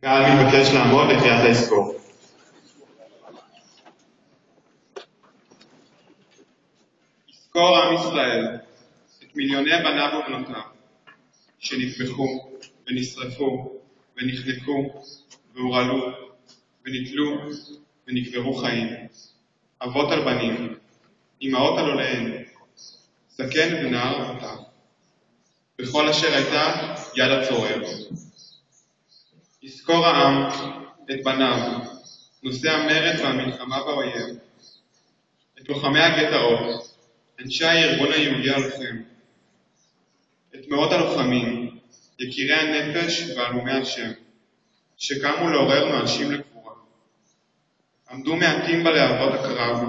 הקהל מתבקש לעמוד לקריאת האזכור. יזכור עם ישראל את מיליוני בניו ובנותיו שנטבחו ונשרפו ונחנקו והורעלו ונתלו ונקברו חיים, אבות על בנים, אמהות על עוליהן, זקן ונער וטף, בכל אשר הייתה יד הצורר. יזכור העם את בניו, נושאי המרד והמלחמה באויב, את לוחמי הגטאות, אנשי הארגון היהודי הלוחם, את מאות הלוחמים, יקירי הנפש והלומי השם, שקמו לעורר נואשים לקבורה. עמדו מעטים בלהבות הקרב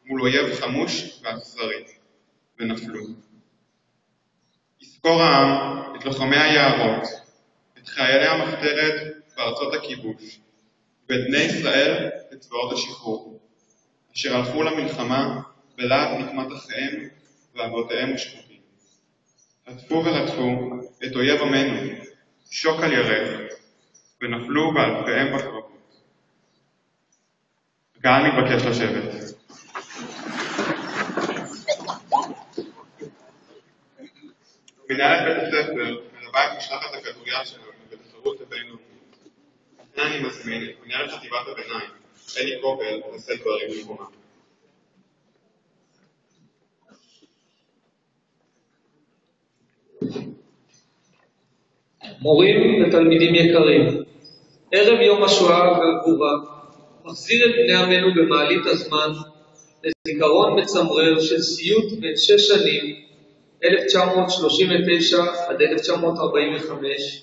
מול אויב חמוש ואכזרי, ונפלו. יזכור העם את לוחמי היערות, את חיילי המחתרת בארצות הכיבוש, ואת בני ישראל בצבאות השחרור, אשר הלכו למלחמה בלהט נקמת אחיהם ואבותיהם ושכוחים. רדפו ורדפו את אויב עמנו, שוק על ירך, ונפלו באלפיהם בקרבות. הקהל מתבקש לשבת. מנהלת בית הספר מלווה את משלחת הכדוריד שלנו בתחרות הבינלאומית. אני מזמין את מנהלת חטיבת הביניים, אלי קופל, לשאת דברים במקומה. מורים ותלמידים יקרים, ערב יום השואה והגבורה מחזיר את בני עמנו במעלית הזמן לזיכרון מצמרר של סיוט בין 6 שנים, 1939 עד 1945,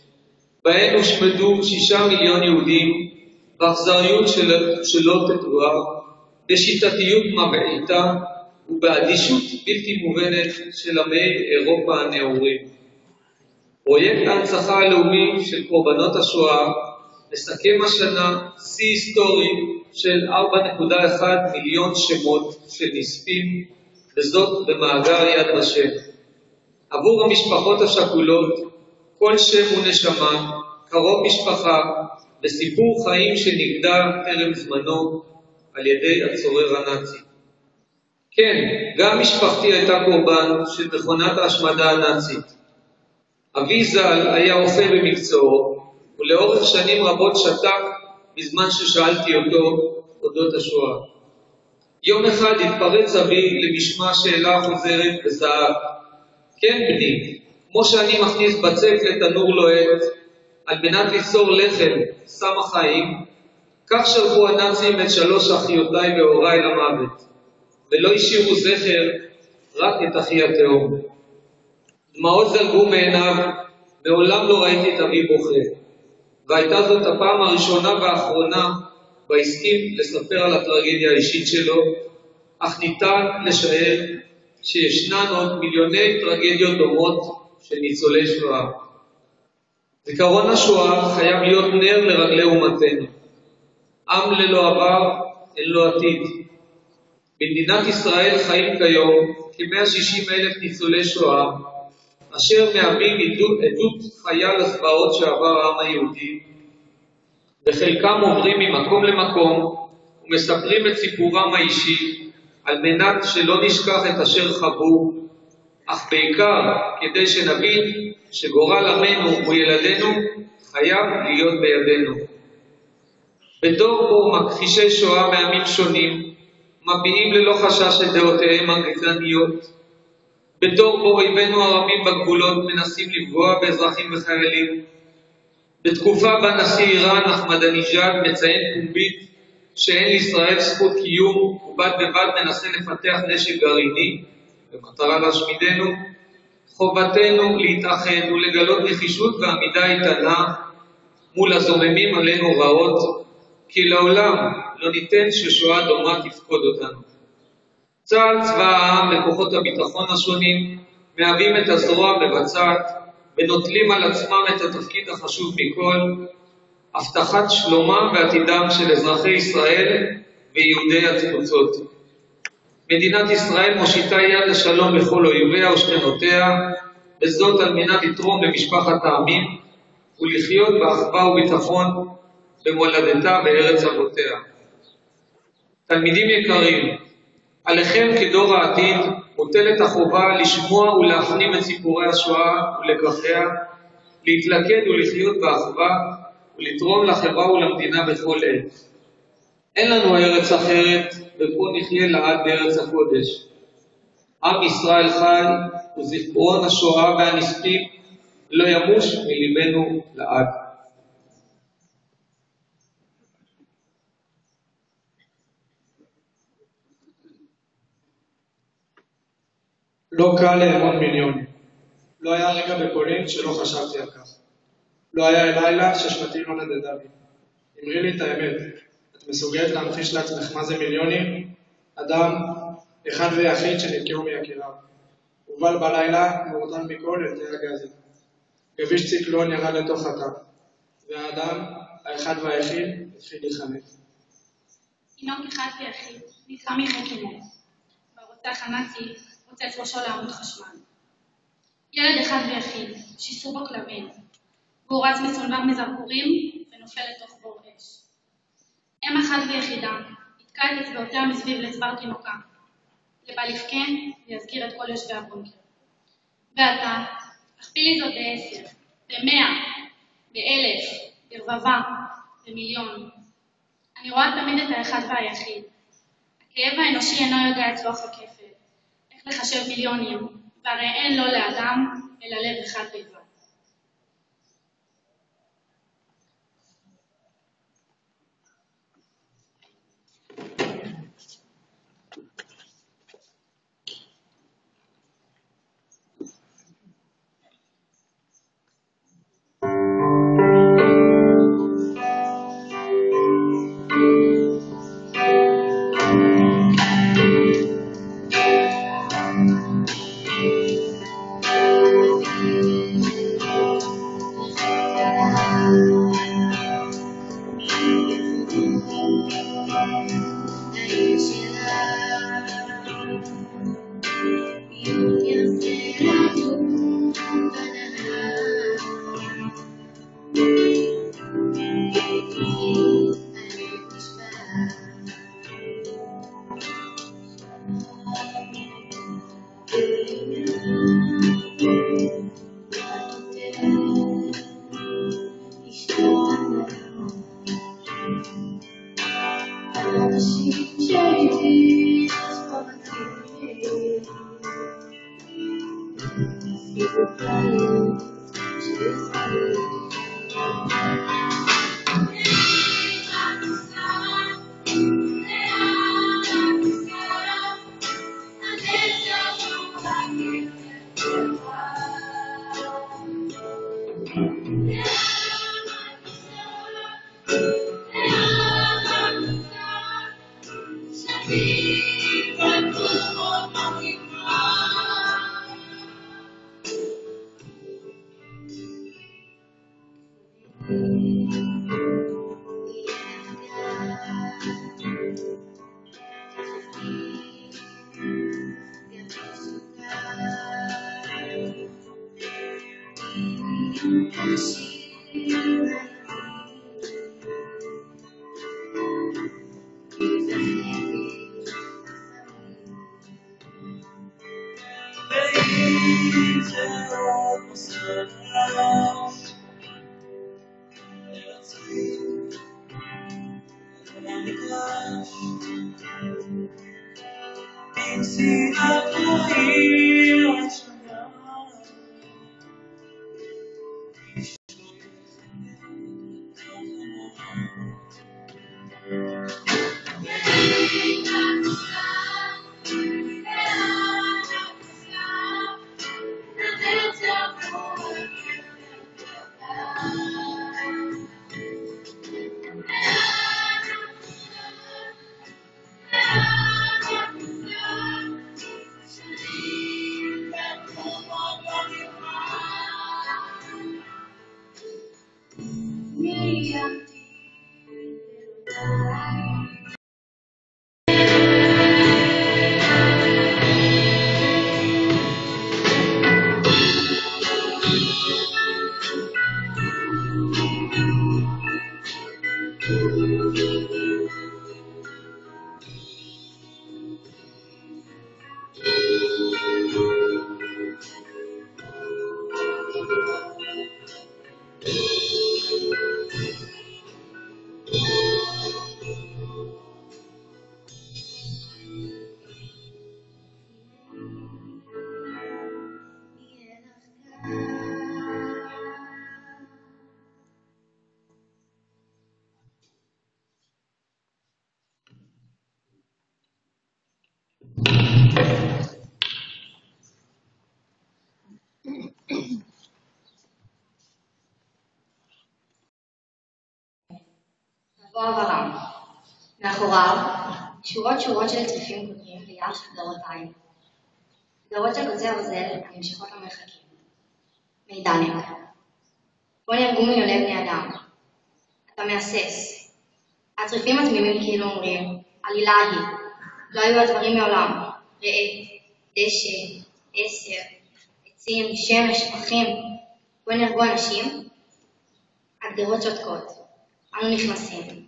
בהן הושמדו 6 מיליון יהודים באכזריות שלא תתואר, בשיטתיות מבעיתה ובאדישות בלתי מובנת של עמי אירופה הנאורים. פרויקט ההנצחה הלאומי של קורבנות השואה מסכם השנה שיא היסטורי של 4.1 מיליון שמות של נספים, וזאת במאגר יד ושם. עבור המשפחות השכולות, כל שם ונשמה, קרוב משפחה, וסיפור חיים שנגדע טרם זמנו על ידי הצורר הנאצי. כן, גם משפחתי הייתה קורבן של מכונת ההשמדה הנאצית. אבי ז"ל היה רופא במקצועו, ולאורך שנים רבות שתק בזמן ששאלתי אותו אודות השואה. יום אחד התפרץ אבי למשמע שאלה חוזרת וזעק, כן בני, כמו שאני מכניס בצק לתנור לוהט על מנת ליצור לחם סם החיים, כך שלחו הנאצים את 3 אחיותיי והוריי למוות, ולא השאירו זכר, רק את אחי התאום. דמעות זלגו מעיניו, מעולם לא ראיתי את אבי בוכה, והייתה זאת הפעם הראשונה והאחרונה בה הסכים לספר על הטרגדיה האישית שלו, אך ניתן לשער שישנן עוד מיליוני טרגדיות דומות של ניצולי שואה. זיכרון השואה חייב להיות נר לרגלי אומתנו. עם ללא עבר אין לו עתיד. במדינת ישראל חיים כיום כ-160,000 ניצולי שואה, אשר מהווים עדות חיה לזוועות שעבר העם היהודי, וחלקם עוברים ממקום למקום ומספרים את סיפורם האישי על מנת שלא נשכח את אשר חוו, אך בעיקר כדי שנבין שגורל עמנו וילדינו חייב להיות בידינו. בדור בו מכחישי שואה מעמים שונים מביעים ללא חשש את דעותיהם הגזעניות, בדור בו אויבינו הרבים בגבולות מנסים לפגוע באזרחים וחיילים, בתקופה בה נשיא איראן אחמדינג'אד מציין פומבית שאין לישראל זכות קיום ובד בבד מנסה לפתח נשק גרעיני במטרה להשמידנו, חובתנו להתאחד ולגלות נחישות ועמידה איתנה מול הזוממים עלינו רעות, כי לעולם לא ניתן ששואה דומה תפקוד אותנו. צה"ל, צבא העם וכוחות הביטחון השונים מהווים את הזרוע המבצעת ונוטלים על עצמם את התפקיד החשוב מכל, הבטחת שלומם ועתידם של אזרחי ישראל ויהודי התפוצות. מדינת ישראל מושיטה יד לשלום לכל אויביה ושכנותיה, וזאת על מנת לתרום למשפחת העמים ולחיות באחווה וביטחון במולדתה בארץ אבותיה. תלמידים יקרים, עליכם כדור העתיד מוטלת החובה לשמוע ולהפנים את סיפורי השואה ולקחיה, להתלכד ולחיות באחווה ולתרום לחברה ולמדינה בכל עת. אין לנו ארץ אחרת, ופה נחיה לעד בארץ הקודש. עם ישראל חי, וזיכרון השואה והנספים לא ימוש מליבנו לעד. לא קל לאמון מיליונים. לא היה רגע בפולין שלא חשבתי על כך. לא היה לילה ששמתי לא נדדה בי. אמרי לי את האמת, את מסוגלת להמחיש לעצמך מה זה מיליונים? אדם, אחד ויחיד שנתקעו מיקיריו. הובל בלילה, מורדם מכל אל תאי הגזים. גביש ציקלון ירד לתוך התא, והאדם, האחד והיחיד, התחיל להיחנק. תינוק אחד ויחיד, נדחה מחוק. והרוצח הנאצי רוצץ ראשו לעמוד חשמל. ילד אחד ויחיד, שיסו בו כלבים, והוא רץ מסונבר מזרקורים ונופל לתוך בור אש. אם אחת ויחידה, התקע את אצבעותיה מסביב לצוואר תינוקה, לבל יבכן ויזכיר את כל יושבי הבונקר. ואתה, הכפילי זאת ב10, ב100, ב1000, ברבבה, במיליון. אני רואה תמיד את האחד והיחיד. הכאב האנושי אינו יודע את לוח הכפל, איך לחשב מיליונים, והרי אין לו לאדם אלא לב אחד בלבד. מאחוריו שורות שורות של צריפים קודמים ויער של גדרות עין. גדרות של קוצי הברזל הנמשכות למרחקים. מידנק. בו נהרגו מיליוני בני אדם. אתה מהסס. הצריפים התמימים כאילו אומרים, עלילה היא, לא היו הדברים מעולם, ראה, דשא, עשר, עצים, שמש, פחים, בו נהרגו אנשים. הגדרות שותקות, אנו נכנסים.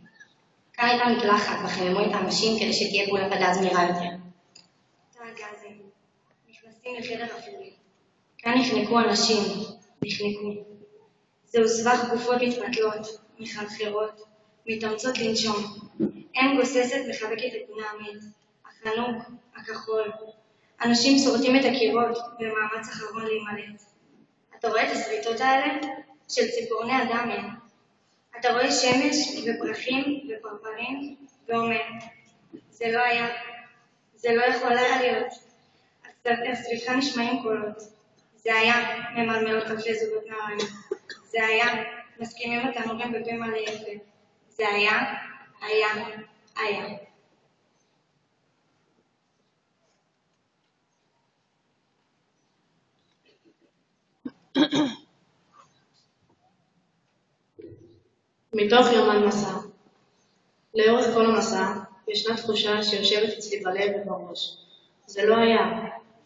כאן הייתה מקלחת וחיממו את האנשים כדי שתהיה פעולת הגז מהירה יותר. הגזים, נכנסים לחדר אפורי. כאן נחנקו אנשים, נחנקו. זהו סבך גופות מתפתלות, מחלחרות, מתאמצות לנשום. אם גוססת מחבקת את בני המת, החנוק, הכחול. אנשים שורטים את הקירות במאמץ אחרון להימלט. אתה רואה את הסריטות האלה? של ציפורני אדם הן. אתה רואה שמש ופרחים ופרפרים ואומר, זה לא היה, זה לא יכול היה להיות. סביבך נשמעים קולות. זה היה ממלמלות אלפי זוגות נערים. זה היה מסכימים התנורים בפה מלא יפה. זה היה. מתוך יומן מסע. לאורך כל המסע ישנה תחושה שיושבת אצלי בלב ובראש. זה לא היה,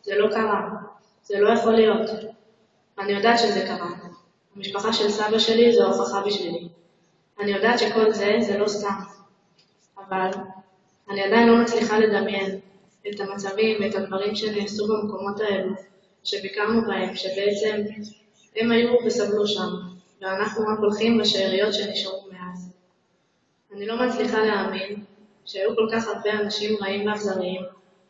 זה לא קרה, זה לא יכול להיות. אני יודעת שזה קרה. המשפחה של סבא שלי זו הוכחה בשבילי. אני יודעת שכל זה לא סתם. אבל אני עדיין לא מצליחה לדמיין את המצבים ואת הדברים שנעשו במקומות האלו, שביקרנו בהם, שבעצם הם היו וסבלו שם. ואנחנו רק הולכים בשאריות שנשארו מאז. אני לא מצליחה להאמין שהיו כל כך הרבה אנשים רעים ואכזריים,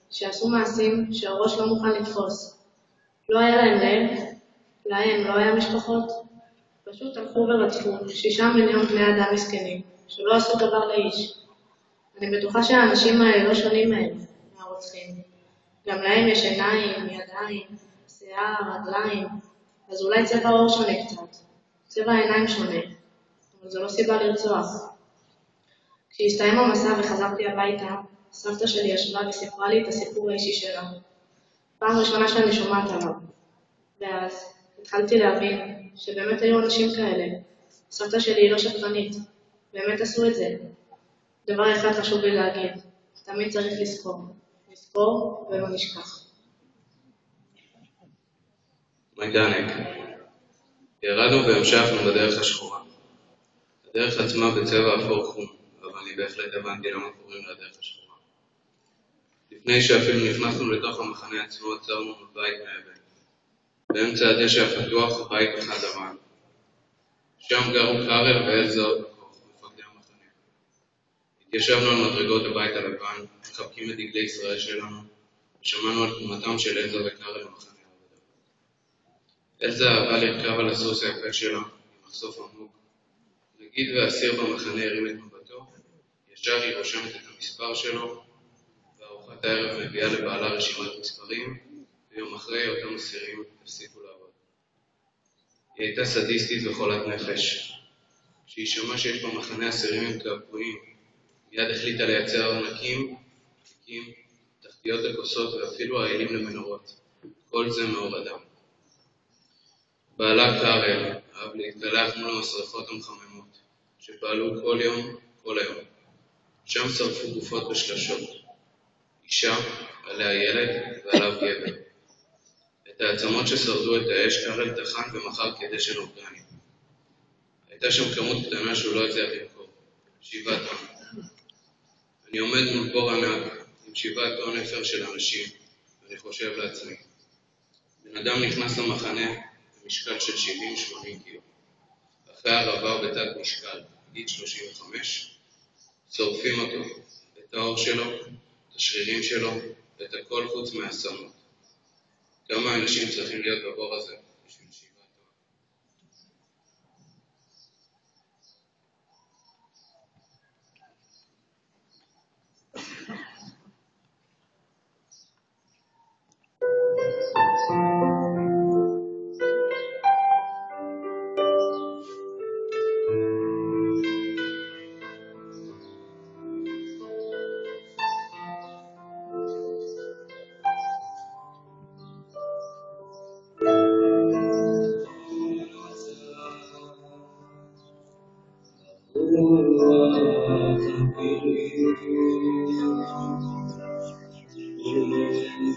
שעשו מעשים שהראש לא מוכן לתפוס. לא היה להם לב, להם לא היה משפחות. פשוט הלכו ורצחו 6 מיליון בני אדם מסכנים, שלא עשו דבר לאיש. אני בטוחה שהאנשים האלה לא שונים מהם, מהרוצחים. גם להם יש עיניים, ידיים, שיער, רגליים, אז אולי צבע העור שונה קצת. צבע העיניים שונה, אבל זו לא סיבה לרצוח. כשהסתיים המסע וחזרתי הביתה, סבתא שלי ישבה וסיפרה לי את הסיפור האישי שלה. פעם ראשונה שאני שומעת עליו. ואז התחלתי להבין שבאמת היו אנשים כאלה. סבתא שלי היא לא שקרנית. באמת עשו את זה. דבר אחד חשוב לי להגיד. תמיד צריך לזכור. לזכור ולא נשכח. מידנק. ירדנו והמשכנו בדרך השחורה. הדרך עצמה בצבע אפור חום, אבל אני בהחלט הבנתי למה קוראים לדרך השחורה. לפני שאפילו נכנסנו לתוך המחנה עצמו, עצרנו בבית מאבן. באמצע הדשא הפתוח, בית אחד לבן. שם גרו קארל ואלזה אוטקוך, מפקדי המחנה. התיישבנו על מדרגות הבית הלבן, מחבקים את דגלי ישראל שלנו, ושמענו על תקומתם של אלזה וקארל במחנה. אלזה אהבה לרכב על הסוס היפה שלה, עם מחשוף עמוק. נגיד והאסיר במחנה הרים את מבטו, ישר היא רושמת את המספר שלו, וארוחת הערב מביאה לבעלה רשימת מספרים, ויום אחרי אותם אסירים הפסיקו לעבוד. היא הייתה סדיסטית וחולת נפש. כשהיא שמעה שיש במחנה אסירים עם קעקועים, מיד החליטה לייצר ארנקים, תיקים, תחתיות לכוסות ואפילו העילים למנורות. כל זה מאור אדם. בעלה קארל אהב להתקלח מול המשרפות המחממות, שפעלו כל יום, כל היום. שם שרפו גופות בשלשות. אישה, עליה ילד ועליו גבר. את העצמות ששרדו את האש קארל טחן ומכר כדי של אורגנים. הייתה שם כמות קטנה שהוא לא הצליח למכור, 7 טון. אני עומד מול בור ענק עם 7 טון אפר של אנשים, ואני חושב לעצמי. בן אדם נכנס למחנה במשקל של 70-80 קילו. אחרי הרבה או בתת משקל, גיל 35, שורפים אותו, את האור שלו, את השרירים שלו, ואת הכל חוץ מהאסונות. כמה אנשים צריכים להיות בבור הזה בשביל 7 טון?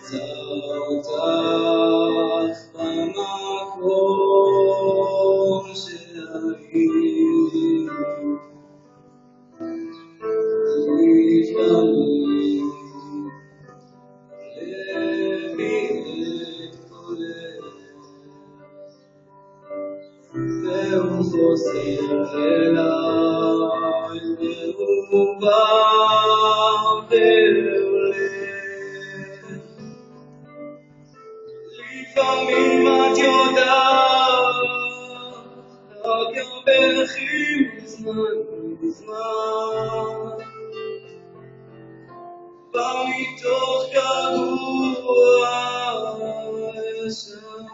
אמצא אותך במקום שהיית. לפעמים לבי את קולך והוא חוזר אליי והוא בא והולך. לפעמים את יודעת רק ירבחים זמן בא מתוך געגוע ישן.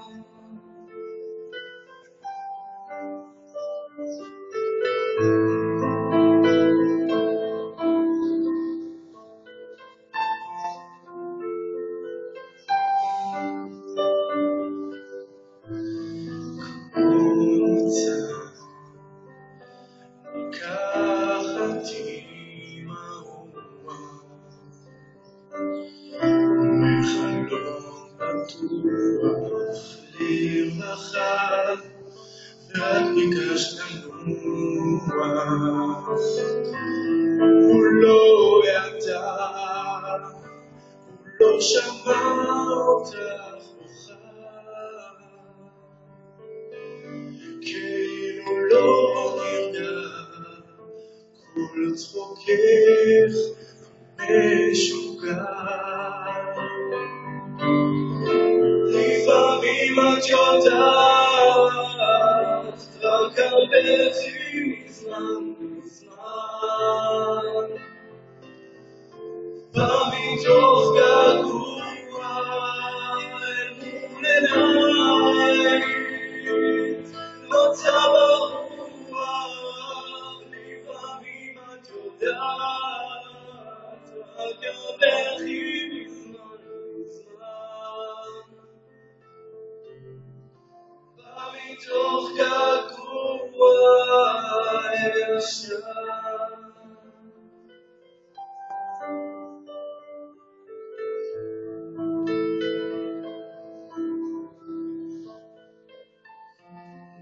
ואת ביקשת לנוח, הוא לא ידע, הוא לא שמע אותך בוכה, כאילו לא נרגע כל צחוקך משוגע. לפעמים את יודעת רק הלכי מזמן בא מתוך געגוע אל מול עינייך נוצא ברוח. לפעמים את יודעת רק הלכי מזמן בא מתוך געגוע ישן.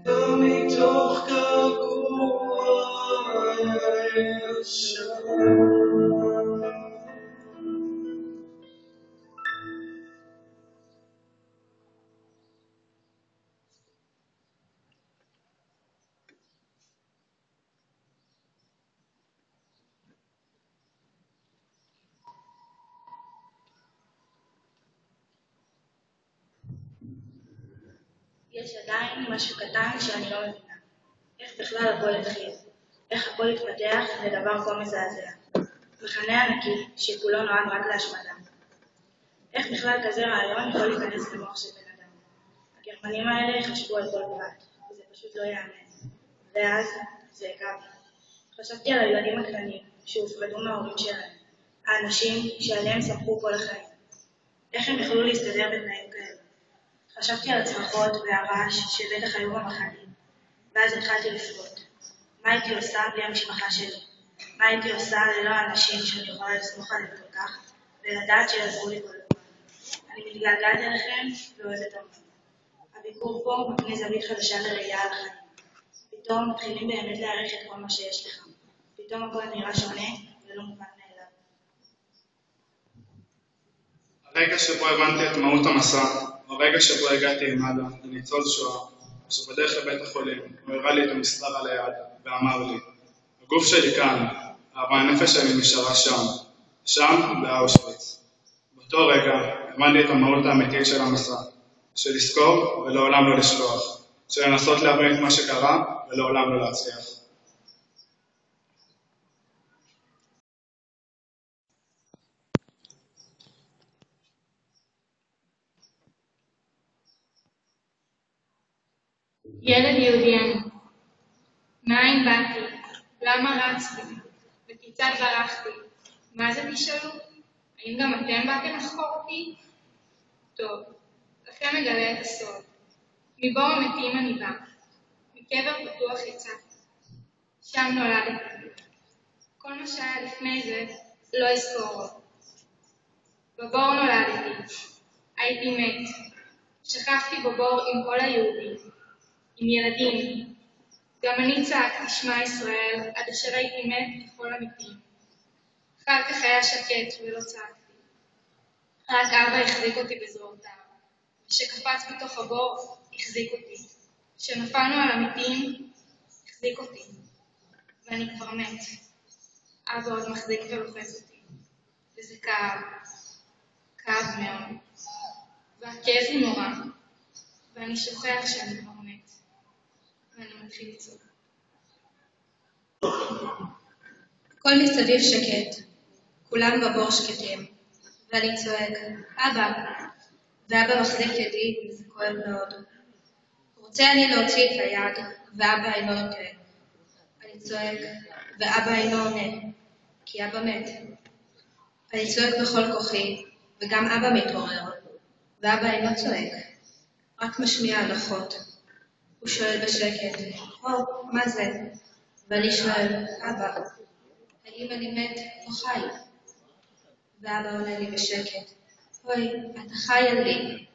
בא מתוך געגוע ישן. יש עדיין משהו קטן שאני לא מבינה. איך בכלל הכל התחיל? איך הכל התפתח לדבר כה מזעזע? מחנה ענקי שכולו נועד רק להשמדה. איך בכלל כזה רעיון יכול להיכנס למוח של בן אדם? הגרמנים האלה חשבו על כל פרט, וזה פשוט לא יאמן. ואז זה הכר. חשבתי על הילדים הקטנים שהופרדו מההורים שלהם, האנשים שעליהם סמכו כל החיים. איך הם יכלו להסתדר בתנאים כאלה? חשבתי על הצרחות והרעש שבטח היו במחנים, ואז התחלתי לבכות. מה הייתי עושה בלי המשפחה שלי? מה הייתי עושה ללא האנשים שאני יכולה לסמוך עליהם כל כך, ולדעת שיעזרו לי כל הזמן? אני מתגעגעת אליכם ואוהבת אותם. הביקור פה מקנה זווית חדשה לראייה על החיים. פתאום מתחילים באמת להעריך את כל מה שיש לך. פתאום הכל נראה שונה ולא מובן מאליו. הרגע שבו הבנתי את מהות המסע, הרגע שבו הגעתי עם אדם, לניצול שואה, שבדרך לבית החולים, הוא הראה לי את המספר על היד, ואמר לי, הגוף שלי כאן, אבל הנפש שלי נשארה שם באושוויץ. באותו רגע הבנתי את המהות האמיתית של המסע, של לזכור ולעולם לא לשכוח, של לנסות להבין את מה שקרה ולעולם לא להצליח. ילד יהודי אני. מאין באתי? למה רצתי? וכיצד ברחתי? מה זה תשאלו? האם גם אתם באתם לחקור אותי? טוב, לכם מגלה את הסוד. מבור המתים אני בא. מקבר פתוח יצאתי. שם נולדתי. כל מה שהיה לפני זה לא אזכור עוד. בבור נולדתי. הייתי מת. שכבתי בבור עם כל היהודים, עם ילדים. גם אני צעקתי שמע ישראל עד אשר הייתי מת ככל המתים. אחר כך היה שקט ולא צעקתי. רק אבא החזיק אותי בזרועותיו. כשקפץ בתוך הבור, החזיק אותי. כשנפלנו על המתים, החזיק אותי. ואני כבר מת. אבא עוד מחזיק ולוחץ אותי. וזה כאב. כאב מאוד. והכאב הוא נורא. ואני שוכח שאני כבר מת. ואני מתחיל לצעוק. הכל מסביב שקט. כולם בבור שקטים. ואני צועק, אבא. ואבא מחזיק ידי וזה כואב מאוד. רוצה אני להוציא את היד, ואבא אינו נותן. אני צועק, ואבא אינו עונה, כי אבא מת. אני צועק בכל כוחי, וגם אבא מתעורר, ואבא אינו צועק, רק משמיע הלכות. הוא שואל בשקט, מה זה? ואני שואל, אבא, האם אני מת או חי? ואבא עונה לי בשקט, אוי, אתה חי ילדי.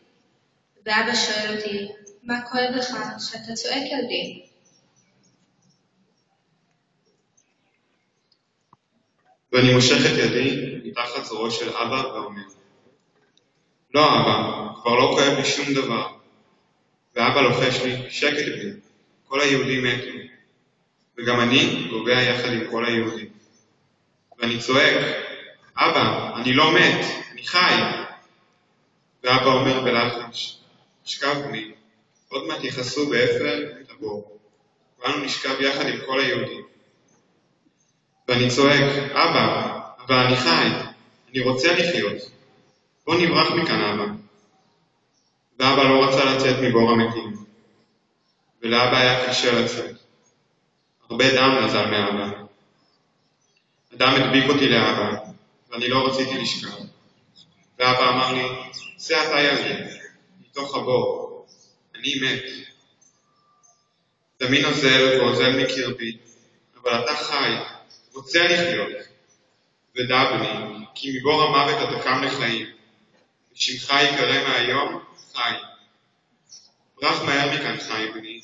ואבא שואל אותי, מה כואב לך שאתה צועק ילדי? ואני מושך את ידי מתחת זרועו של אבא ואומר, לא אבא, כבר לא כואב לי שום דבר. ואבא לוחש לי, שקט בני, כל היהודים מתו. וגם אני גובע יחד עם כל היהודים. ואני צועק, אבא, אני לא מת, אני חי. ואבא אומר בלחש, שכב בני, עוד מעט יכסו באפר את הבור. ואנו נשכב יחד עם כל היהודים. ואני צועק, אבא, אבל אני חי, אני רוצה לחיות. בוא נברח מכאן, אבא. ואבא לא רצה לצאת מבור המתים. ולאבא היה קשה לצאת. הרבה דם נזל מאבא. הדם הדביק אותי לאבא, ואני לא רציתי לשכב. ואבא אמר לי, צא אתה ילדי, מתוך הבור, אני מת. דמי נוזל ואוזל מקרבי, אבל אתה חי, רוצה לחיות. ודע בני, כי מבור המוות אתה קם לחיים, ושמך יקרא מהיום חי. ברח מהר מכאן חי בני,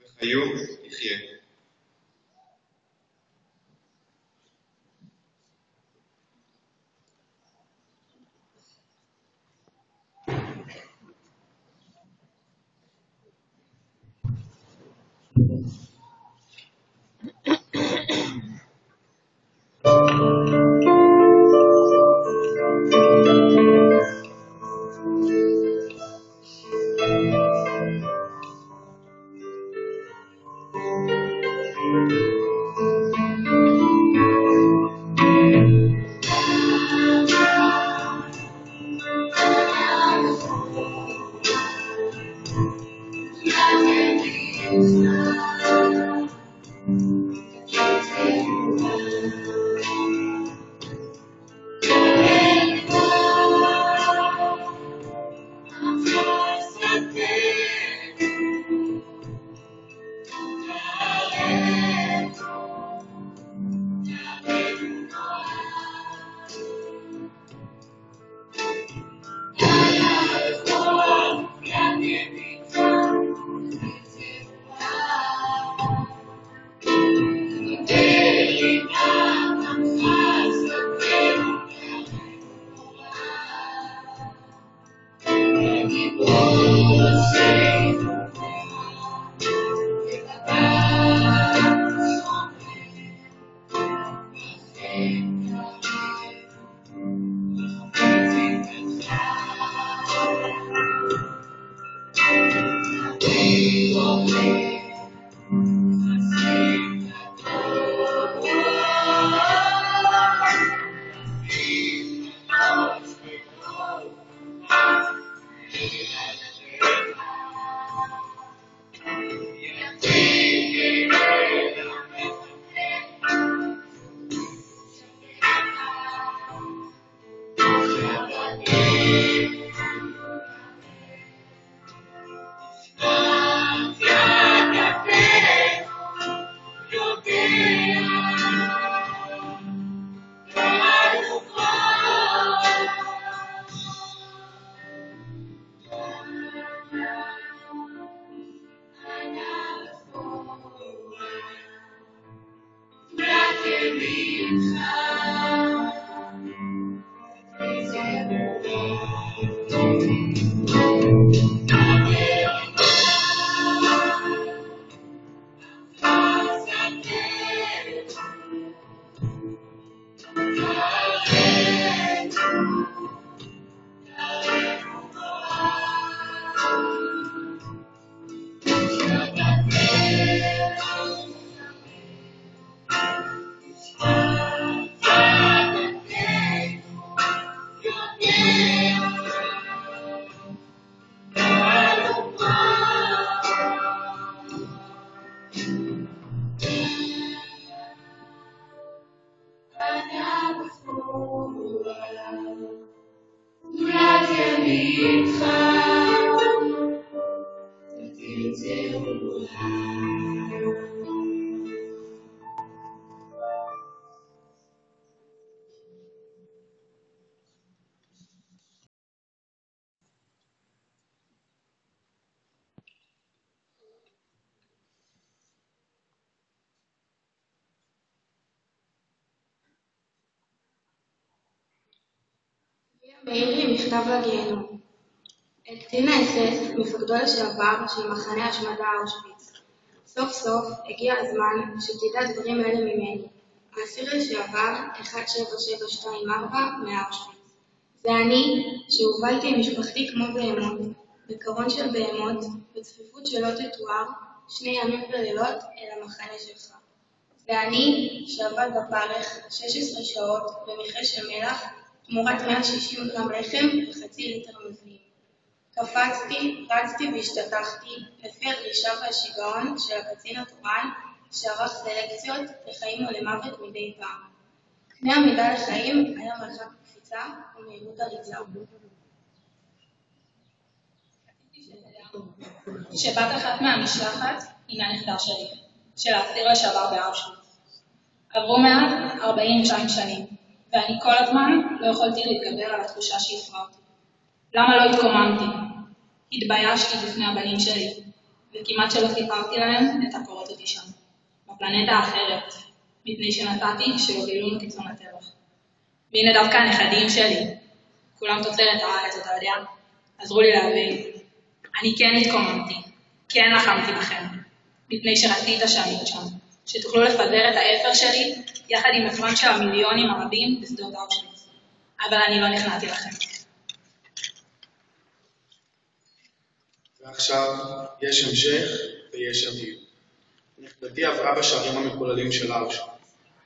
וחיו יחיה. מעיר לי מכתב לגיהנום. אל קצין האס-אס, מפקדו לשעבר של מחנה השמדה אושוויץ. סוף סוף הגיע הזמן שתדע דברים אלה ממני. האסיר לשעבר 17724 מאושוויץ. זה אני שהובלתי עם משפחתי כמו בהמות, בקרון של בהמות, בצפיפות שלא תתואר, 2 ימים ולילות אל המחנה שלך. זה אני שעבד בפרך 16 שעות במכרה של מלח, תמורת 160 גרם לחם וחצי ליטר מבנים. קפצתי, רצתי והשתתחתי לפי הדרישה והשיגעון של הקצין התורן שערך סלקציות לחיים ולמוות מדי פעם. קנה המידה לחיים היה מרחק קפיצה ומהירות הריצה. שבת אחת מהמשלחת היא הנכדה שלי, של האסיר לשעבר באושוויץ. עברו מאז 42 שנים, ואני כל הזמן לא יכולתי להתגבר על התחושה שהפרה אותי. למה לא התקוממתי? התביישתי בפני הבנים שלי, וכמעט שלא סיפרתי להם את הקורות אותי שם, בפלנטה האחרת, מפני שנתתי שיובילו לקיצון הטבח. והנה דווקא הנכדים שלי, כולם תוצרת הארץ, אתה יודע, עזרו לי להבין. אני כן התקוממתי, כן לחמתי בכם, מפני שרצית שאני עוד שם, שתוכלו לפזר את האפר שלי יחד עם הפרון של המיליונים הרבים בשדות אושוויץ. אבל אני לא נכנעתי לכם. ועכשיו יש המשך ויש אביב. נכדתי עברה בשערים המקוללים של אושוויץ.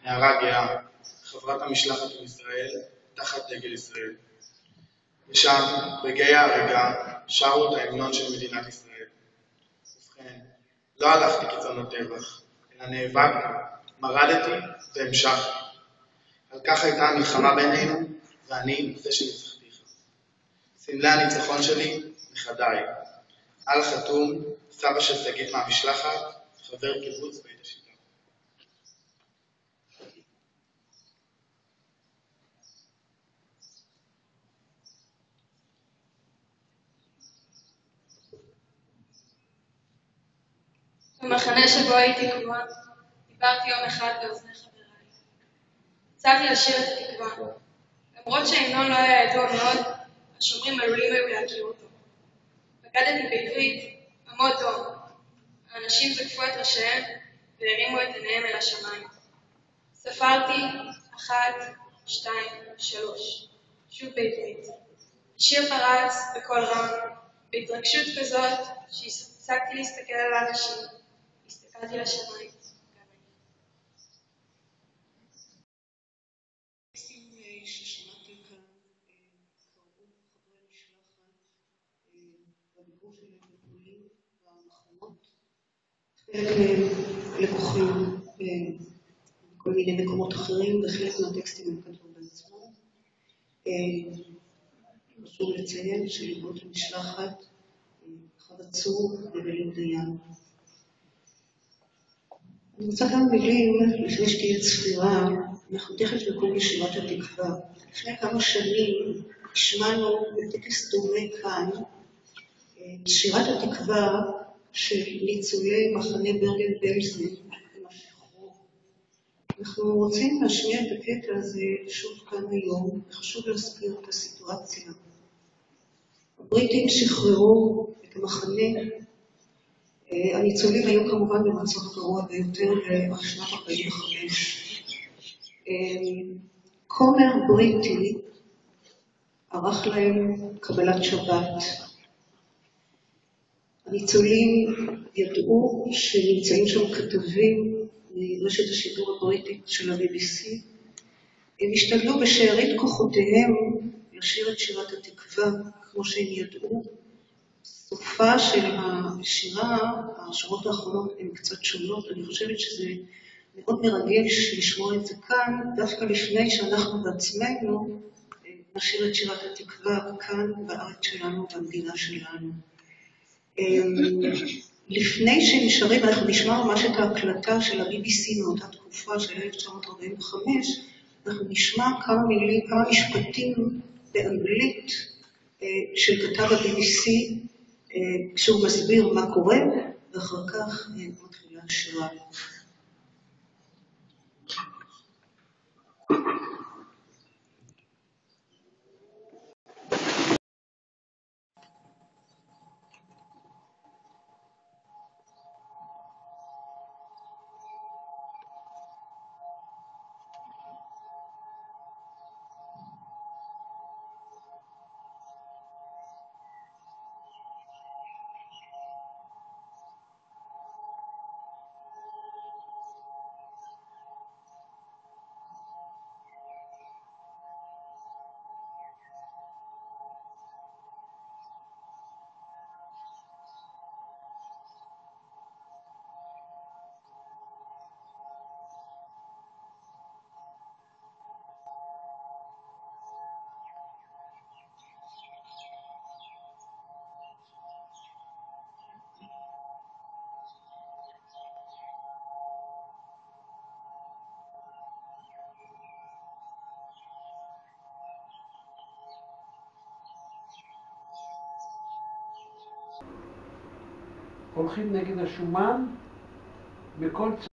נערה גאה, חברת המשלחת מישראל, תחת דגל ישראל. ושם, ברגעי ההרגה, שרו את ההמנון של מדינת ישראל. ובכן, לא הלכתי קיצון הטבח, אלא נאבקתי, מרדתי והמשכתי. על כך הייתה המלחמה בינינו, ואני זה שניצחתיך. סמלי הניצחון שלי, נכדיי. על חתום, סבא של שגית מהמשלחת, חבר קיבוץ בית השיטה. במחנה שבו הייתי קבועה, דיברתי יום אחד באוזני חבריי. הצעתי לשיר את התקווה. למרות שההמנון לא היה ידוע מאוד, השומרים עלולים היו להכיר אותו. בגדתי בעברית, המוטו, האנשים זקפו את ראשיהם והרימו את עיניהם אל השמיים. ספרתי 1, 2, 3, שוב בעברית. השיר פרץ בקול רם, בהתרגשות כזאת שהפסקתי להסתכל על האנשים, הסתכלתי לשמיים. ששמעתי כאן קראו חברי משלחת בדיבור שלהם בפולין במחנות. חלק מהם לקוחים בכל מיני מקומות אחרים, וחלק מהטקסטים הם כתבו בעצמם. חשוב לציין שליוו את המשלחת חווה צור ובליל דיין. אני רוצה כמה מילים לפני שתהיה צפירה. אנחנו תכף נקום לשירת התקווה. לפני כמה שנים השמענו בטקס דומה כאן שירת התקווה של ניצולי מחנה ברגן-בלזן עם השחרור. אנחנו רוצים להשמיע את הקטע הזה שוב כאן היום, וחשוב להזכיר את הסיטואציה. הבריטים שחררו את המחנה. הניצולים היו כמובן במצב גרוע ביותר בשנת 45. כומר בריטי ערך להם קבלת שבת. הניצולים ידעו שנמצאים שם כתבים מרשת השידור הבריטית של ה-BBC. הם השתדלו בשארית כוחותיהם לשיר את שירת התקווה, כמו שהם ידעו. סופה של השירה, השורות האחרונות הן קצת שונות. אני חושבת שזה מאוד מרגש לשמוע את זה כאן, דווקא לפני שאנחנו בעצמנו נשיר את שירת התקווה כאן בארץ שלנו, במדינה שלנו. לפני שנשארים, אנחנו נשמע ממש את ההקלטה של ה-BBC מאותה תקופה של 1945, אנחנו נשמע כמה מילים, כמה משפטים באנגלית של כתב ה-BBC, כשהוא מסביר מה קורה, ואחר כך מתחילה השירה. הולכים נגד השומן בכל